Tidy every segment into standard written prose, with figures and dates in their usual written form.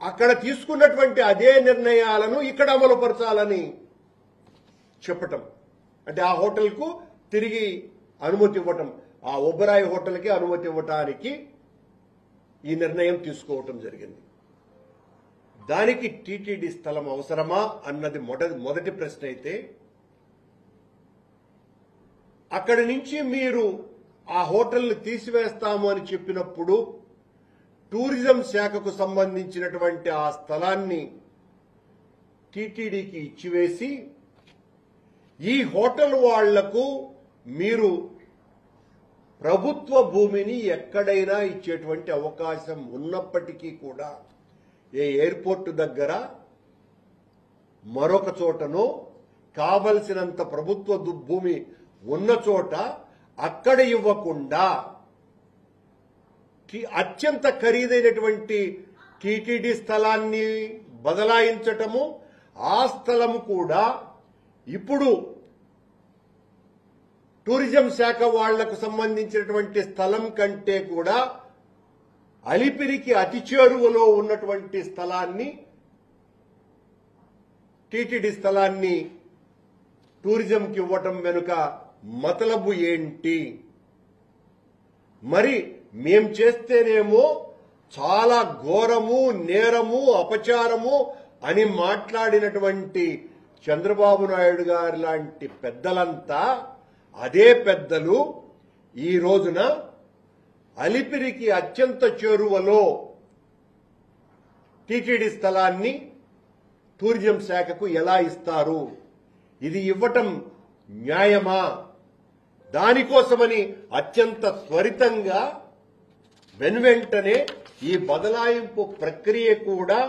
అక్కడ తీసుకున్నటువంటి అదే నిర్ణయాలను ఇక్కడ అమలుపరచాలని చెప్పటం, అంటే ఆ హోటల్కు తిరిగి అనుమతి ఇవ్వటం, ఆ ఒబరాయ్ హోటల్కి అనుమతి ఇవ్వటానికి ఈ నిర్ణయం తీసుకోవటం జరిగింది. దానికి టీటీడీ స్థలం అవసరమా అన్నది మొదటి ప్రశ్న అయితే, అక్కడి నుంచి మీరు ఆ హోటల్ని తీసివేస్తాము అని చెప్పినప్పుడు టూరిజం శాఖకు సంబంధించినటువంటి ఆ స్థలాన్ని టీటీడీకి ఇచ్చివేసి ఈ హోటల్ వాళ్లకు మీరు ప్రభుత్వ భూమిని ఎక్కడైనా ఇచ్చేటువంటి అవకాశం ఉన్నప్పటికీ కూడా ఏ ఎయిర్పోర్టు దగ్గర మరొక చోటనో కావలసినంత ప్రభుత్వ భూమి ఉన్న చోట అక్కడ ఇవ్వకుండా అత్యంత ఖరీదైనటువంటి టీటీడీ స్థలాన్ని బదలాయించటము, ఆ స్థలము కూడా ఇప్పుడు టూరిజం శాఖ వాళ్లకు సంబంధించినటువంటి స్థలం కంటే కూడా అలిపిరికి అతి చేరువలో ఉన్నటువంటి స్థలాన్ని, టీటీడీ స్థలాన్ని టూరిజంకి ఇవ్వటం వెనుక మతలబు ఏంటి? మరి మేం చేస్తేనేమో చాలా ఘోరము, నేరము, అపచారము అని మాట్లాడినటువంటి చంద్రబాబు నాయుడు గారు లాంటి పెద్దలంతా, అదే పెద్దలు ఈ రోజున అలిపిరికి అత్యంత చేరువలో టీటీడీ స్థలాన్ని టూరిజం శాఖకు ఎలా ఇస్తారు? ఇది ఇవ్వటం న్యాయమా? దానికోసమని అత్యంత త్వరితంగా వెనువెంటనే ఈ బదలాయింపు ప్రక్రియ కూడా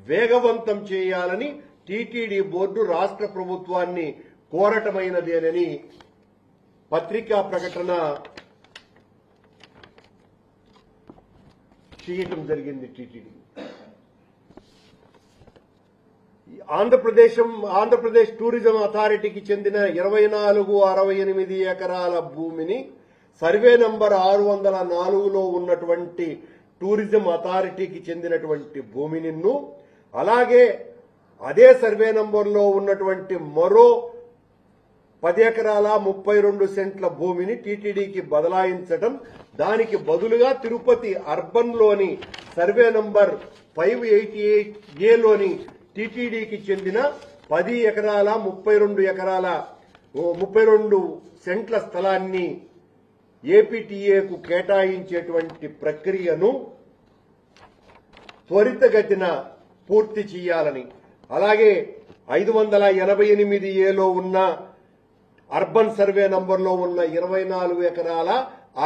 వేగవంతం చేయాలని టీటీడీ బోర్డు రాష్ట్ర ప్రభుత్వాన్ని కోరటమైనదేనని పత్రికా ప్రకటన చేయటం జరిగింది. టీటీడీ ఆంధ్రప్రదేశ్ టూరిజం అథారిటీకి చెందిన 2468 ఎకరాల భూమిని సర్వే నంబర్ 604లో ఉన్నటువంటి టూరిజం అథారిటీకి చెందినటువంటి భూమిని, అలాగే అదే సర్వే నంబర్లో ఉన్నటువంటి మరో 10 ఎకరాల 32 సెంట్ల భూమిని టీటీడీకి బదలాయించడం, దానికి బదులుగా తిరుపతి అర్బన్లోని సర్వే నంబర్ 588ఏలోని టీటీడీకి చెందిన 10 ఎకరాల 32 సెంట్ల స్థలాన్ని ఏపీటీఏకు కేటాయించేటువంటి ప్రక్రియను త్వరితగతిన పూర్తి చేయాలని, అలాగే 588ఏలో ఉన్న అర్బన్ సర్వే నంబర్లో ఉన్న 24 ఎకరాల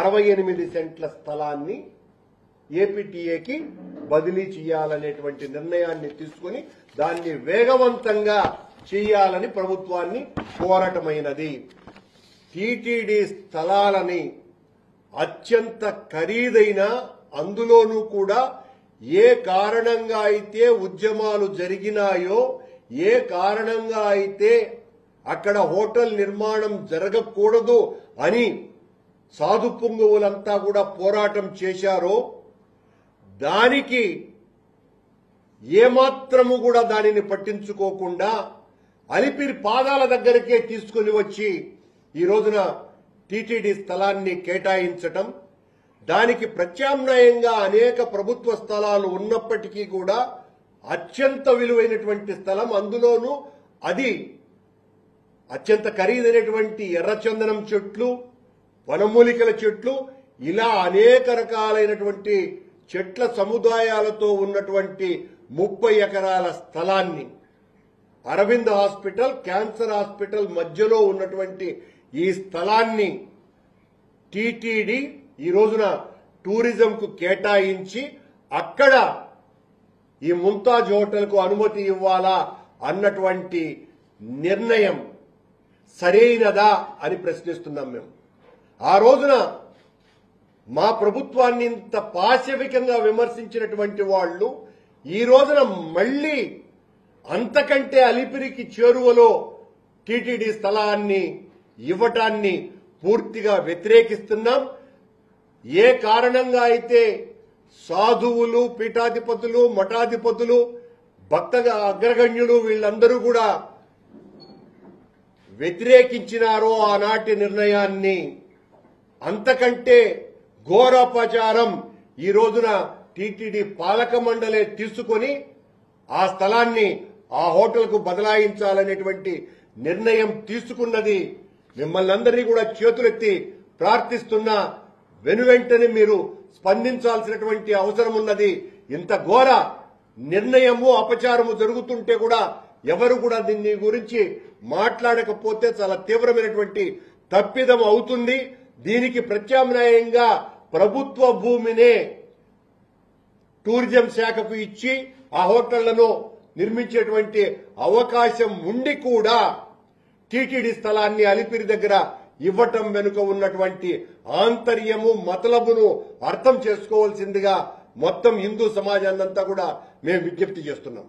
68 సెంట్ల స్థలాన్ని ఏపీటీఏకి బదిలీ చేయాలనేటువంటి నిర్ణయాన్ని తీసుకుని దాన్ని వేగవంతంగా చేయాలని ప్రభుత్వాన్ని కోరటమైనది. టీటీడీ స్థలాలని అత్యంత ఖరీదైన, అందులోనూ కూడా ఏ కారణంగా అయితే ఉద్యమాలు జరిగినాయో, ఏ కారణంగా అయితే అక్కడ హోటల్ నిర్మాణం జరగకూడదు అని సాధు పుంగవులంతా కూడా పోరాటం చేశారో, దానికి ఏమాత్రము కూడా దానిని పట్టించుకోకుండా అలిపిరి పాదాల దగ్గరికే తీసుకుని వచ్చి ఈ రోజున టీటీడీ స్థలాన్ని కేటాయించటం, దానికి ప్రత్యామ్నాయంగా అనేక ప్రభుత్వ స్థలాలు ఉన్నప్పటికీ కూడా అత్యంత విలువైనటువంటి స్థలం, అందులోనూ అది అత్యంత ఖరీదైనటువంటి ఎర్రచందనం చెట్లు, వనమూలికల చెట్లు, ఇలా అనేక రకాలైనటువంటి చెట్ల సముదాయాలతో ఉన్నటువంటి 30 ఎకరాల స్థలాన్ని అరవింద్ హాస్పిటల్, క్యాన్సర్ హాస్పిటల్ మధ్యలో ఉన్నటువంటి ఈ స్థలాన్ని టీటీడీ ఈ రోజున టూరిజంకు కేటాయించి అక్కడ ఈ ముంతాజ్ హోటల్కు అనుమతి ఇవ్వాలా అన్నటువంటి నిర్ణయం సరైనదా అని ప్రశ్నిస్తున్నాం మేము. ఆ రోజున మా ప్రభుత్వాన్ని ఇంత పాశవికంగా విమర్శించినటువంటి వాళ్ళు ఈ రోజున మళ్లీ అంతకంటే అలిపిరికి చేరువలో టీటీడీ స్థలాన్ని ఇవ్వటాన్ని పూర్తిగా వ్యతిరేకిస్తున్నాం. ఏ కారణంగా అయితే సాధువులు, పీఠాధిపతులు, మఠాధిపతులు, భక్త అగ్రగణ్యులు వీళ్ళందరూ కూడా వ్యతిరేకించినారో ఆనాటి నిర్ణయాన్ని, అంతకంటే ఘోరాపచారం ఈ రోజున టీటీడీ పాలక మండలే తీసుకొని ఆ స్థలాన్ని ఆ హోటల్కు బదలాయించాలనేటువంటి నిర్ణయం తీసుకున్నది. మిమ్మల్ని అందరినీ కూడా చేతులెత్తి ప్రార్థిస్తున్నా, వెనువెంటనే మీరు స్పందించాల్సినటువంటి అవసరం ఉన్నది. ఇంత ఘోర నిర్ణయము, అపచారము జరుగుతుంటే కూడా ఎవరు కూడా దీని గురించి మాట్లాడకపోతే చాలా తీవ్రమైనటువంటి తప్పిదం అవుతుంది. దీనికి ప్రత్యామ్నాయంగా ప్రభుత్వ భూమినే టూరిజం శాఖకు ఇచ్చి ఆ హోటళ్లను నిర్మించేటువంటి అవకాశం ఉండి కూడా టీటీడీ స్థలాన్ని అలిపిరి దగ్గర ఇవ్వటం వెనుక ఉన్నటువంటి ఆంతర్యము, మతలబును అర్థం చేసుకోవాల్సిందిగా మొత్తం హిందూ సమాజాన్నంతా కూడా మేము విజ్ఞప్తి చేస్తున్నాం.